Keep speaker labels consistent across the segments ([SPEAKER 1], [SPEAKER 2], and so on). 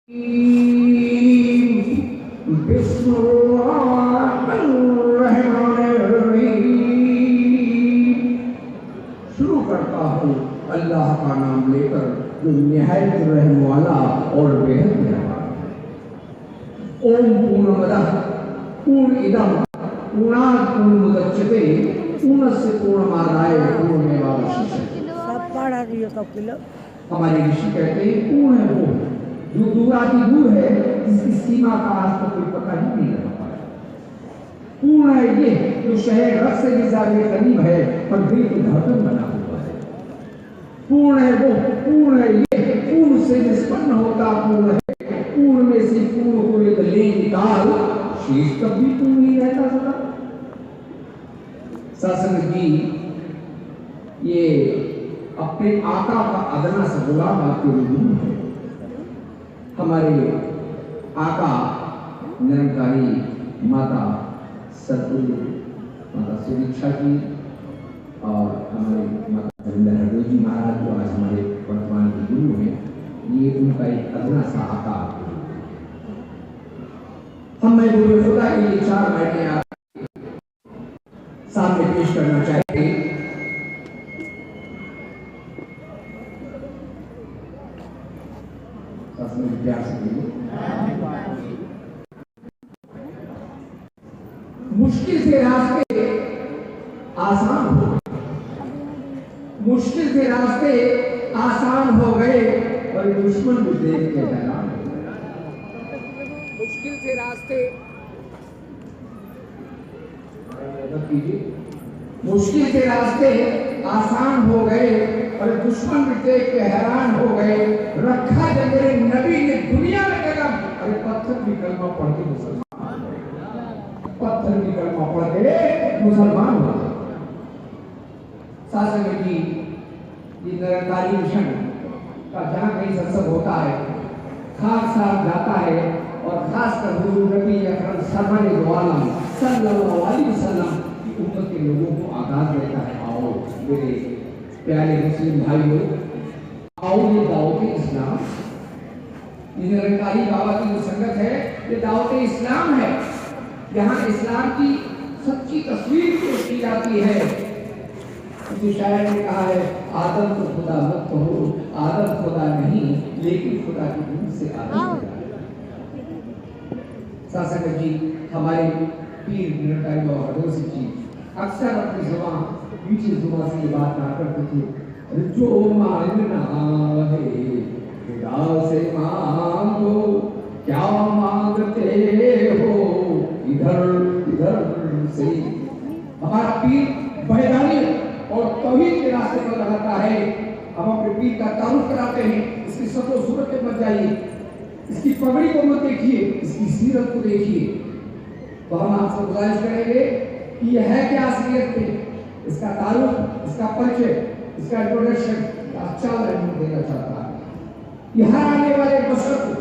[SPEAKER 1] शुरू करता हूँ अल्लाह का नाम लेकर जो निहायत रहम वाला और बेहद मेहरबान। ओम पूर्णमदः पूर्णमिदं पूर्णात् पूर्णमुदच्यते पूर्णस्य पूर्णमादाय पूर्णमेवावशिष्यते। हमारे ऋषि कहते हैं पूर्ण है वो जो दूराति दूर है, जिसकी सीमा का आज तक कोई पता ही नहीं लगा पाया। पूर्ण है ये जो शहर रस से भी ज्यादा करीब है पर दिल को धड़कन बना हुआ है। पूर्ण है वो, पूर्ण है ये, पूर्ण से निष्पन्न होता पूर्ण है। पूर्ण में से पूर्ण को यदि ले निकाल शेष तब भी पूर्ण ही रहता सदा। सत्संग जी ये अपने आका का अदना सा गुलाम आपके रूबरू है। हमारे आका निरंकारी माता सतगुरु माता सुदीक्षा जी और हमारे माता हरदेव जी महाराज जो आज हमारे वर्तमान के गुरु हैं, ये उनका एक अदना सा आका हमें गुरु खुदा के लिए 4 महीने आपके सामने पेश करना चाहेंगे। प्यार से मुश्किल से रास्ते आसान हो गए, मुश्किल से रास्ते आसान हो गए और दुश्मन भी देख के हैरान हो गए। मुश्किल से रास्ते मुश्किल से रास्ते आसान हो गए और दुश्मन भी देख के हैरान हो गए। रखा जब मेरे नबी ने दुनिया में कदम, अरे पत्थर भी कलमा पढ़ के मुसलमान, पत्थर भी कलमा पढ़ के मुसलमान हो गए। शासन जी ये निरंकारी मिशन का जहाँ कहीं सत्संग होता है, खास साथ जाता है और खासकर हुजूर नबी अकरम सल्लल्लाहु अलैहि वसल्लम की उम्मत के लोगों को आगाज देता है। आओ मेरे प्यारे मुस्लिम भाइयों, आओ ये दावत इस्लाम, ये निरंकारी बाबा की जो संगत है ये दावत इस्लाम है। यहाँ इस्लाम की सच्ची तस्वीर पेश की जाती है। किसी शायर ने कहा है, आदम को खुदा मत कहो, आदम खुदा नहीं लेकिन खुदा की दूर से आदम। शासक जी हमारे पीर निरंकारी बाबा हरदेव सिंह जी अक्सर अपनी जुबान मीठी जुबान से ये बात कहा करते थे, जो मांगना है खुदा से मांगो, क्या मांगते हो इधर उधर से। हमारा पीर बहदानी और तौहीद के रास्ते पर लगाता है। हम अपने पीर का तारुफ कराते हैं, इसकी शक्ल सूरत पे मत जाइए, इसकी पगड़ी को मत देखिए, इसकी सीरत को देखिए। तो हम आपसे गुजारिश करेंगे कि यह है क्या असलियत में, इसका तारुफ, इसका परिचय, इसका इंट्रोडक्शन अच्छा देना चाहता है। यहाँ आने वाले बशर को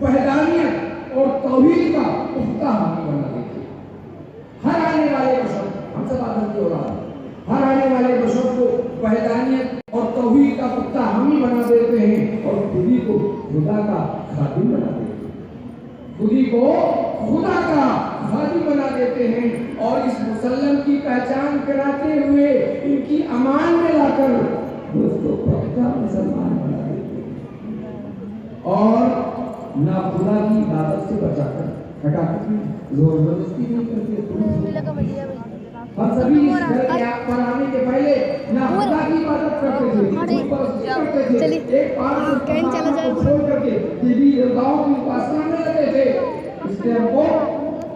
[SPEAKER 1] वहदानियत और तौहीद का पुख्ता हामी बना देते। हर आने वाले बशर, हम सब आदम की औलाद, हर आने वाले बशर को वहदानियत और तौहीद का पुख्ता हामी बना देते हैं और खुदी को खुदा का खादिम बना देते हैं। खुदी को खुदा का खादिम बना देते हैं और इस मुसल्लम की पहचान कराते हुए इनकी अमान में लाकर दोस्तों पक्का मुसलमान बना देते हैं और ना खुदा की इबादत से बचाकर हटाकर जबरदस्ती नहीं करते। हम सभी इस घर के आप पर आने के पहले ना खुदा की इबादत करते थे, एक पार छोड़ करके देवी देवताओं की उपासना में लगे थे। इसलिए हमको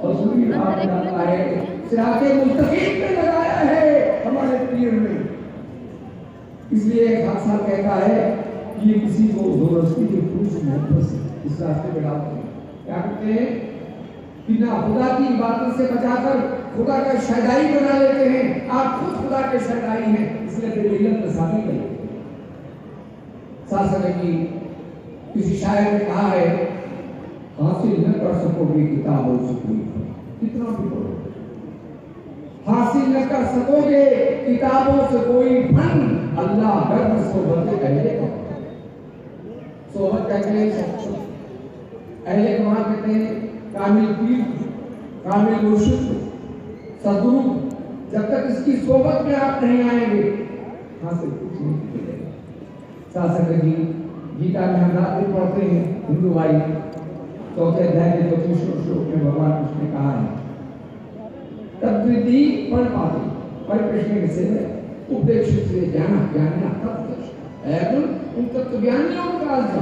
[SPEAKER 1] हजूरी बात करना है, सिराते मुस्तकीम पे लगाया है हमारे पीर ने। इसलिए एक हादसा कहता है कि ये किसी को जबरदस्ती के पुरुष मोहब्बत से इस रास्ते पे डालते हैं। क्या कहते हैं कि ना खुदा की इबादत से बचाकर खुदा का शहदाई बना लेते हैं। आप खुद खुदा के शहदाई हैं, इसलिए बेइज्जत नसाबी करते हैं। शासन की किसी शायर ने कहा है, हासिल न कर सकोगे किताबों से कोई फन, कितना भी पढ़ो हासिल न कर सकोगे किताबों से कोई फन, अल्लाह गर्द सोबत पहले सोबत कहते हैं अहले कमाल कहते हैं कामिल पीर, कामिल मुर्शिद, सदगुरु, जब तक इसकी सोबत में आप नहीं आएंगे वहां से कुछ नहीं मिलेगा। शासक जी गीता में हम रात में पढ़ते हैं, हिंदू भाई चौथे अध्याय के 34वें श्लोक में भगवान कृष्ण ने कहा है तद्विधि पढ़ पाते परिप्रश्न से उपदेक्षित से ज्ञान ज्ञानिया तत्व एवं उन तत्व ज्ञानियों का अर्थ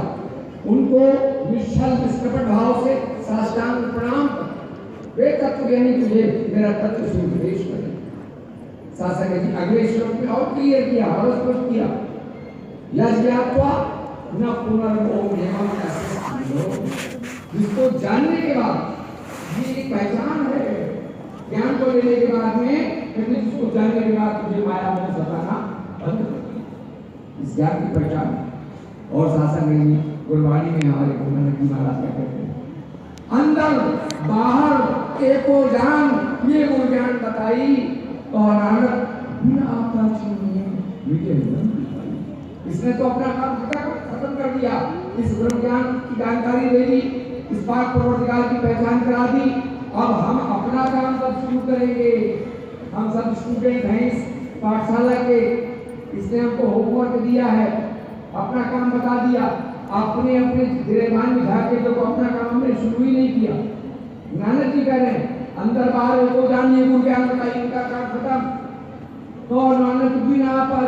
[SPEAKER 1] उनको निश्चल निष्कपट भाव से साष्टांग प्रणाम कर वे तत्व ज्ञानी तुझे मेरा तत्व सुपदेश करें। शासक जी अगले श्लोक में और क्लियर किया और स्पष्ट किया यज्ञात्वा न पुनर्भव जिसको जानने के बाद ये एक पहचान है ज्ञान को लेने के बाद में फिर जिसको जानने के बाद तुझे माया में सताना बंद कर दिया इस ज्ञान की पहचान। और शासक जी गुरबाणी में हमारे गुरुनानक जी महाराज क्या कहते हैं अंदर बाहर एको जान ये वो ज्ञान बताई और नानक बिना आपका इसने तो अपना काम खत्म कर दिया इस ब्रह्म ज्ञान की जानकारी दे दी इस पाक परवरदिगार की पहचान करा दी। अब हम अपना काम सब शुरू करेंगे। हम सब स्टूडेंट हैं इस पाठशाला के, इसने हमको होमवर्क दिया है, अपना काम बता दिया, अपने अपने गिरेबान में जाके जो अपना काम हमने शुरू ही नहीं किया। नानक जी कह रहे हैं अंदर बाहर को जानिए गुरु ज्ञान बताइए उनका काम खत्म। तो नानक बिना आपा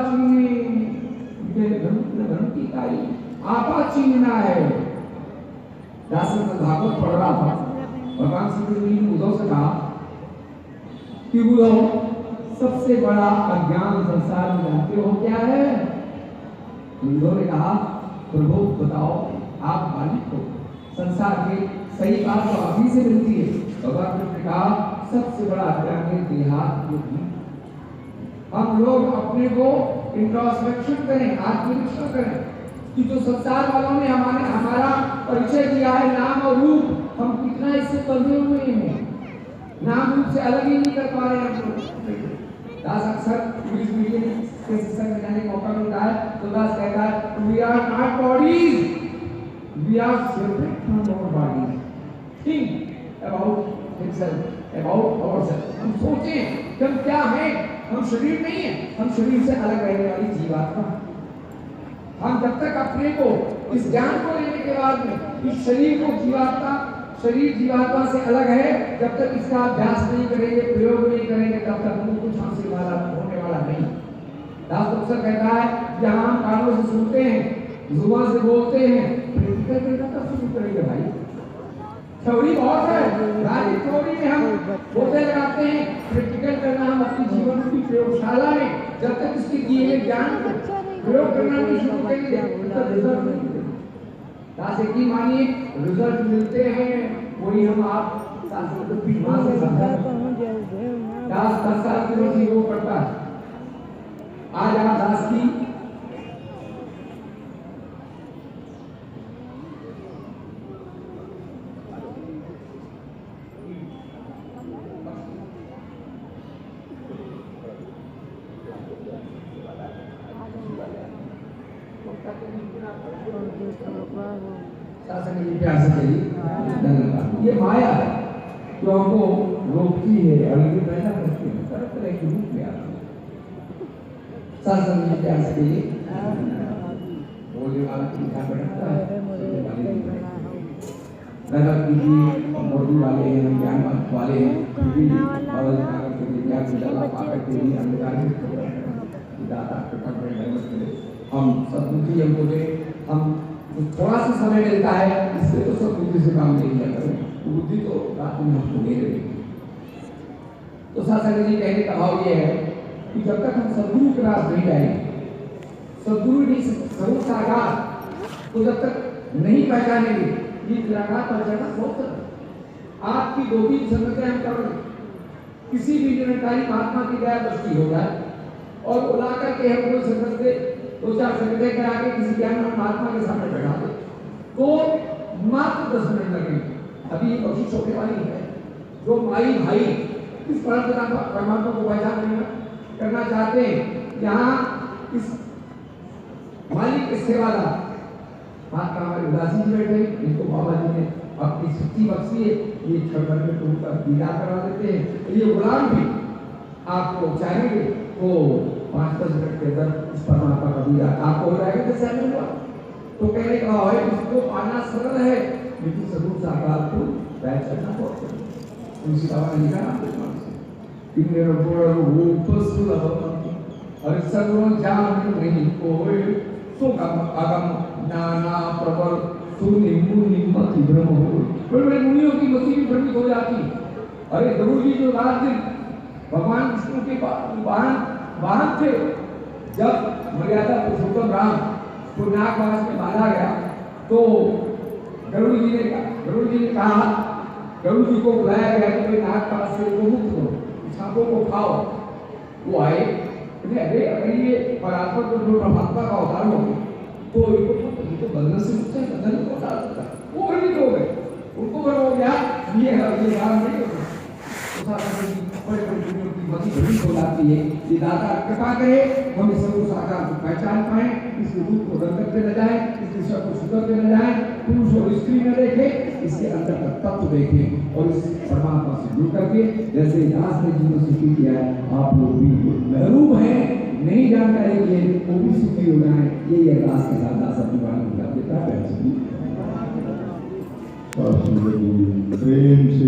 [SPEAKER 1] धर्म की काई आपा छीनना है। दासरथ भागवत पढ़ रहा था, भगवान श्री कृष्ण ने उद्धव से कहा कि उद्धव सबसे बड़ा अज्ञान संसार में जानते हो क्या है? उद्धव ने कहा प्रभु बताओ आप मालिक हो, संसार के सही बात तो आप ही से मिलती है। भगवान कृष्ण ने कहा सबसे बड़ा अज्ञान है देहात्म। हम लोग अपने को इंट्रोस्पेक्शन करें, आत्मनिरीक्षण करें कि जो संसार वालों ने हमारा परिचय दिया है नाम और रूप, हम कितना इससे बंधे हुए हैं, नाम रूप से अलग ही नहीं कर पा रहे हैं हम लोग। दास अक्सर इंग्लिश मीडियम के शिक्षक में जाने का मौका मिलता है तो दास कहता है we are not bodies, we are separate from our bodies. Think about himself, about ourselves. हम सोचें कि हम क्या हैं, हम शरीर नहीं है, हम शरीर से अलग रहने वाली जीवात्मा। हम जब तक अपने को इस ज्ञान को लेने के बाद में इस शरीर को जीवात्मा, शरीर जीवात्मा से अलग है, जब तक इसका अभ्यास नहीं करेंगे, प्रयोग नहीं करेंगे, तब तक हमको कुछ हासिल वाला होने वाला नहीं। दास अक्सर कहता है जहां हम कानों से सुनते हैं, जुबान से बोलते हैं, प्रैक्टिकल करना कब शुरू करेंगे भाई? थ्योरी बहुत है, राजी थ्योरी में हम बोलते लगाते हैं, प्रैक्टिकल करना हम अपनी जीवन की प्रयोगशाला में जब तक इसके दिए गए ज्ञान को प्रयोग करना नहीं शुरू करेंगे तब रिजल्ट नहीं मिलेगा। दास एक ही मानिए रिजल्ट मिलते हैं वही हम आप दास को बीमार से समझा। दास 10 साल की रोटी वो करता है, आज आप दास की ये माया है जो हमको रोकती है और ये पैदा करती है, तरह तरह के रूप में आती है। शासन में प्यास के लिए बोलने वाला की क्या बढ़ता है, नगर की मोदी वाले हैं, ज्ञान वाले हैं, बदल कागज के लिए ज्ञान डाला पाकर के लिए अंधकार में दाता प्रकट में हम सदबुद्धि हमको दे, हम थोड़ा सा समय मिलता है इससे तो सब बुद्धि से काम नहीं किया करें, बुद्धि तो रात में हमको नहीं रहेगी। तो शासक जी कहने का भाव ये है कि जब तक हम सदगुरु के रास नहीं जाएंगे, सदगुरु नहीं स्वरूप साकार तो जब तक नहीं पहचानेंगे, ये निराकार पहचाना बहुत सरल। आपकी 2-3 संगतें हम कर रहे, किसी भी निरंकारी महात्मा की दया दृष्टि हो जाए और बुला करके हम कोई संगत से 2-4 संगतें करा के किसी ज्ञान महात्मा के सामने बैठा दे तो मात्र 10 मिनट लगेंगे। अभी ये कोशिश छोटे वाली है जो माई भाई इस परमात्मा को पहचान करना चाहते हैं, यहाँ इस मालिक के सेवादार महात्मा हमारे उदासी जी बैठे, इनको बाबा जी ने अब ये क्षण भर में तुम का दीदार करा देते हैं। ये गुलाम भी आपको चाहेंगे तो 5-10 मिनट के अंदर उस परमात्मा का दीदार आपको हो जाएगा। जैसे हमें हुआ तो कहने का है इसको पाना सरल है, लेकिन स्वरूप साकार को पहचानना बहुत है। उनकी बाबा ने लिखा रूप सुलभ और सर्व जान नहीं कोई सुगम अगम नाना प्रबल सुनिम्बु निम्मति ब्रह्म हो। बड़े मुनियों की मति भी भ्रमित हो जाती। अरे ध्रुव जी जो रात दिन भगवान विष्णु के वाहन थे, जब मर्यादा पुरुषोत्तम राम को नागवास में बांधा गया तो गरुड़ जी ने कहा, गरुड़ जी को बुलाया गया कि नागपास से को मुक्त करो, सांपों को खाओ। वो आए, अरे अगर ये परात्पर को जो परमात्मा का अवतार हो तो इनको बंधन से मुक्त है, बंधन को उतार सकता है। वो भ्रमित हो गए, उनको हो गया ये बात नहीं होगा। भ्रमित हो जाती है। ये दाता कृपा करे हम इस सर्व साकार को पहचान पाए, इसके रूप को रंग करते न जाए, इस दिशा को सुधरते न जाए, पुरुष और स्त्री न देखे, इसके अंदर का तत्व देखे और इस परमात्मा से जुड़ करके जैसे दास ने जीवन सुखी किया है, आप लोग भी महरूम हैं, नहीं जानकारी के वो भी सुखी हो जाए। ये अरदास के साथ दास अपनी वाणी देता है। प्रेम से